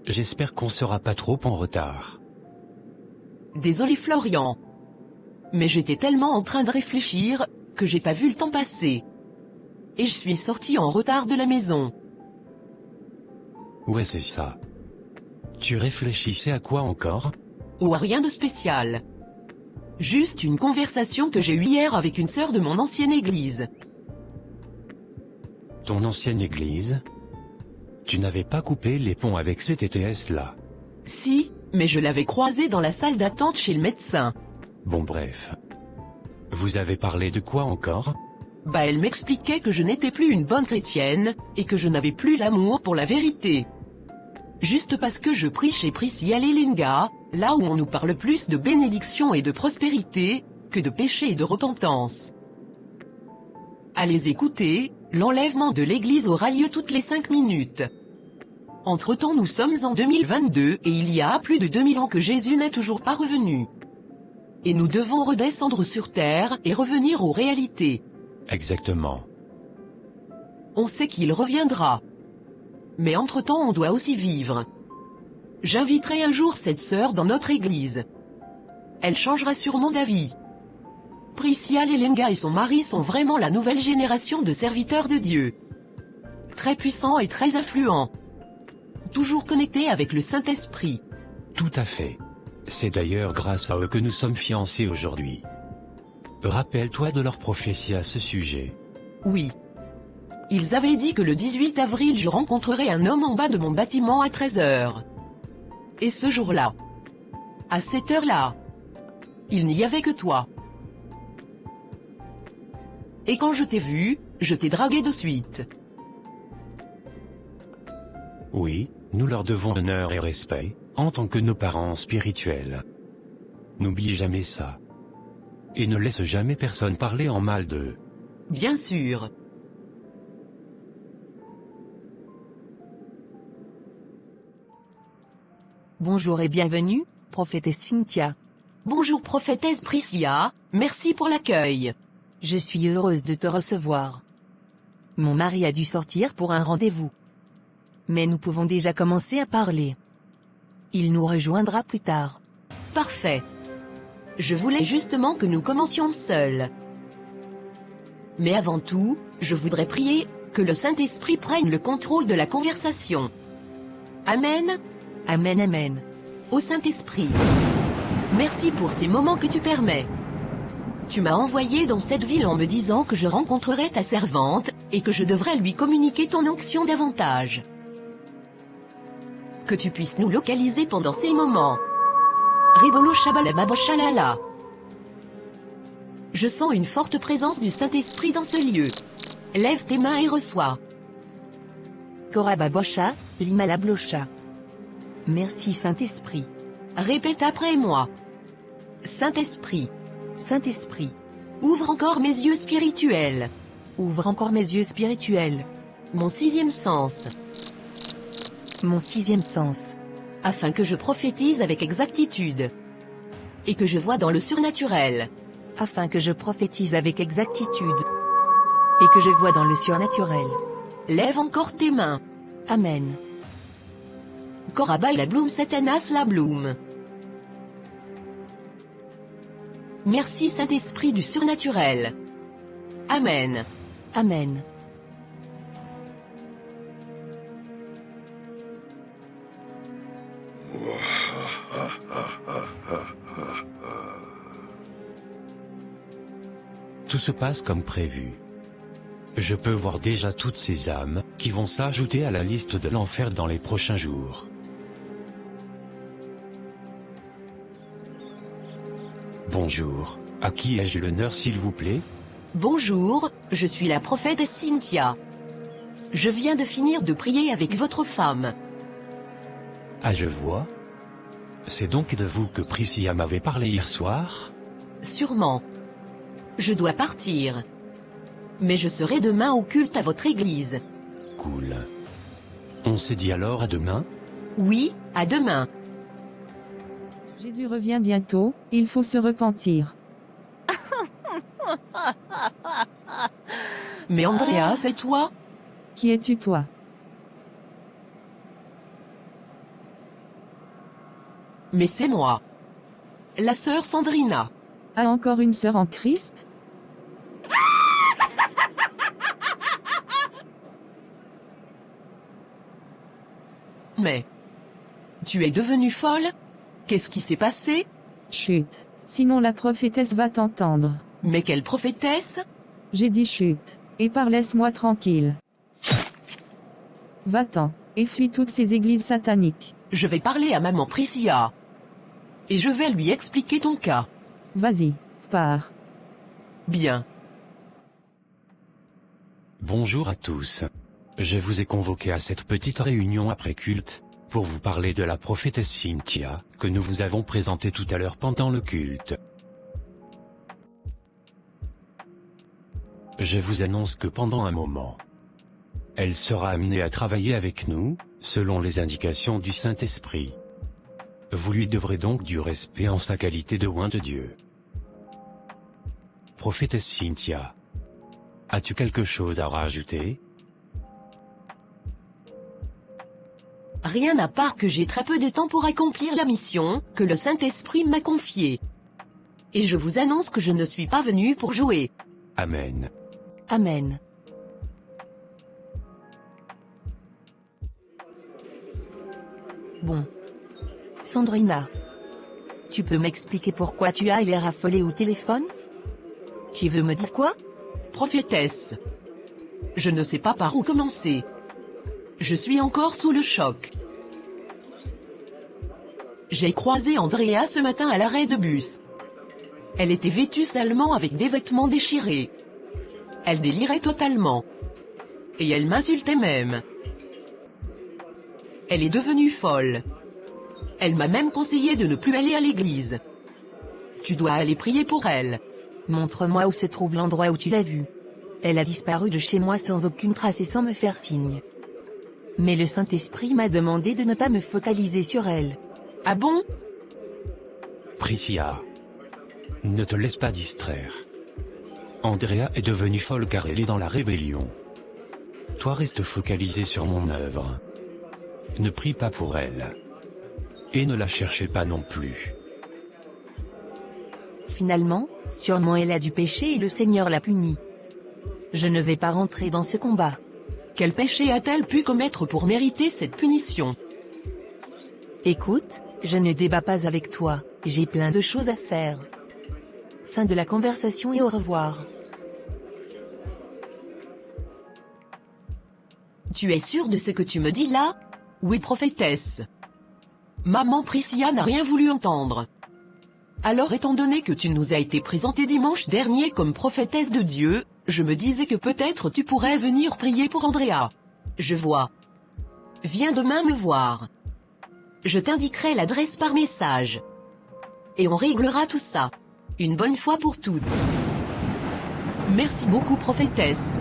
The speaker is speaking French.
J'espère qu'on sera pas trop en retard. Désolé Florian. Mais j'étais tellement en train de réfléchir, que j'ai pas vu le temps passer. Et je suis sorti en retard de la maison. Ouais, c'est ça. Tu réfléchissais à quoi encore? Oh, rien de spécial. Juste une conversation que j'ai eue hier avec une sœur de mon ancienne église. Ton ancienne église? Tu n'avais pas coupé les ponts avec ces TTS-là? Si, mais je l'avais croisée dans la salle d'attente chez le médecin. Bon bref. Vous avez parlé de quoi encore? Bah elle m'expliquait que je n'étais plus une bonne chrétienne, et que je n'avais plus l'amour pour la vérité. Juste parce que je prie chez Priscilla Lelenga, là où on nous parle plus de bénédiction et de prospérité, que de péché et de repentance. Allez écouter, l'enlèvement de l'église aura lieu toutes les 5 minutes. Entre-temps nous sommes en 2022 et il y a plus de 2000 ans que Jésus n'est toujours pas revenu. Et nous devons redescendre sur terre et revenir aux réalités. Exactement. On sait qu'il reviendra. Mais entre-temps on doit aussi vivre. J'inviterai un jour cette sœur dans notre église. Elle changera sûrement d'avis. Priscilla Lelenga et son mari sont vraiment la nouvelle génération de serviteurs de Dieu. Très puissants et très influents. Toujours connectés avec le Saint-Esprit. Tout à fait. C'est d'ailleurs grâce à eux que nous sommes fiancés aujourd'hui. Rappelle-toi de leur prophétie à ce sujet. Oui. Ils avaient dit que le 18 avril je rencontrerais un homme en bas de mon bâtiment à 13 h. Et ce jour-là, à cette heure-là, il n'y avait que toi. Et quand je t'ai vu, je t'ai dragué de suite. Oui, nous leur devons honneur et respect, en tant que nos parents spirituels. N'oublie jamais ça. Et ne laisse jamais personne parler en mal d'eux. Bien sûr. Bonjour et bienvenue, prophétesse Cynthia. Bonjour prophétesse Priscilla, merci pour l'accueil. Je suis heureuse de te recevoir. Mon mari a dû sortir pour un rendez-vous. Mais nous pouvons déjà commencer à parler. Il nous rejoindra plus tard. Parfait. Je voulais justement que nous commencions seuls. Mais avant tout, je voudrais prier, que le Saint-Esprit prenne le contrôle de la conversation. Amen. Amen, amen. Ô Saint-Esprit, merci pour ces moments que tu permets. Tu m'as envoyé dans cette ville en me disant que je rencontrerais ta servante, et que je devrais lui communiquer ton onction davantage. Que tu puisses nous localiser pendant ces moments. Ribolo shabalababo shalala. Je sens une forte présence du Saint-Esprit dans ce lieu. Lève tes mains et reçois. Korababosha, Limalablocha. Merci Saint-Esprit. Répète après moi. Saint-Esprit, Saint-Esprit, ouvre encore mes yeux spirituels. ouvre encore mes yeux spirituels. Mon 6e sens. Mon 6e sens. Afin que je prophétise avec exactitude. Et que je vois dans le surnaturel. Afin que je prophétise avec exactitude. Et que je vois dans le surnaturel. Lève encore tes mains. Amen. Korabal la bloom satanas la bloom. Merci Saint-Esprit du surnaturel. Amen. Amen. Tout se passe comme prévu. Je peux voir déjà toutes ces âmes, qui vont s'ajouter à la liste de l'enfer dans les prochains jours. Bonjour, à qui ai-je l'honneur s'il vous plaît? Bonjour, je suis la prophétesse Cynthia. Je viens de finir de prier avec votre femme. Ah, je vois. C'est donc de vous que Priscilla m'avait parlé hier soir? Sûrement. Je dois partir. Mais je serai demain au culte à votre église. Cool. On s'est dit alors à demain? Oui, à demain. Jésus revient bientôt, il faut se repentir. Mais Andrea, c'est toi? Qui es-tu toi? Mais c'est moi. La sœur Sandrina. A encore une sœur en Christ? Mais... Tu es devenue folle? Qu'est-ce qui s'est passé? Chut. Sinon la prophétesse va t'entendre. Mais quelle prophétesse? J'ai dit chut. Et laisse-moi tranquille. Va-t'en, et fuis toutes ces églises sataniques. Je vais parler à maman Priscilla. Et je vais lui expliquer ton cas. Vas-y, pars. Bien. Bonjour à tous. Je vous ai convoqué à cette petite réunion après culte, pour vous parler de la prophétesse Cynthia, que nous vous avons présentée tout à l'heure pendant le culte. Je vous annonce que pendant un moment, elle sera amenée à travailler avec nous, selon les indications du Saint-Esprit. Vous lui devrez donc du respect en sa qualité de oint de Dieu. Prophétesse Cynthia, as-tu quelque chose à rajouter? Rien à part que j'ai très peu de temps pour accomplir la mission que le Saint-Esprit m'a confiée. Et je vous annonce que je ne suis pas venu pour jouer. Amen. Amen. Bon. Sandrina. Tu peux m'expliquer pourquoi tu as l'air affolée au téléphone? Tu veux me dire quoi? Prophétesse. Je ne sais pas par où commencer. Je suis encore sous le choc. J'ai croisé Andrea ce matin à l'arrêt de bus. Elle était vêtue salement avec des vêtements déchirés. Elle délirait totalement. Et elle m'insultait même. Elle est devenue folle. Elle m'a même conseillé de ne plus aller à l'église. Tu dois aller prier pour elle. Montre-moi où se trouve l'endroit où tu l'as vue. Elle a disparu de chez moi sans aucune trace et sans me faire signe. Mais le Saint-Esprit m'a demandé de ne pas me focaliser sur elle. Ah bon? Priscilla, ne te laisse pas distraire. Andrea est devenue folle car elle est dans la rébellion. Toi reste focalisé sur mon œuvre. Ne prie pas pour elle. Et ne la cherchez pas non plus. Finalement, sûrement elle a du péché et le Seigneur l'a punie. Je ne vais pas rentrer dans ce combat. Quel péché a-t-elle pu commettre pour mériter cette punition? Écoute, je ne débat pas avec toi, j'ai plein de choses à faire. Fin de la conversation et au revoir. Tu es sûr de ce que tu me dis là? Oui, prophétesse. Maman Priscilla n'a rien voulu entendre. Alors étant donné que tu nous as été présentée dimanche dernier comme prophétesse de Dieu, je me disais que peut-être tu pourrais venir prier pour Andrea. Je vois. Viens demain me voir. Je t'indiquerai l'adresse par message. Et on réglera tout ça. Une bonne fois pour toutes. Merci beaucoup prophétesse.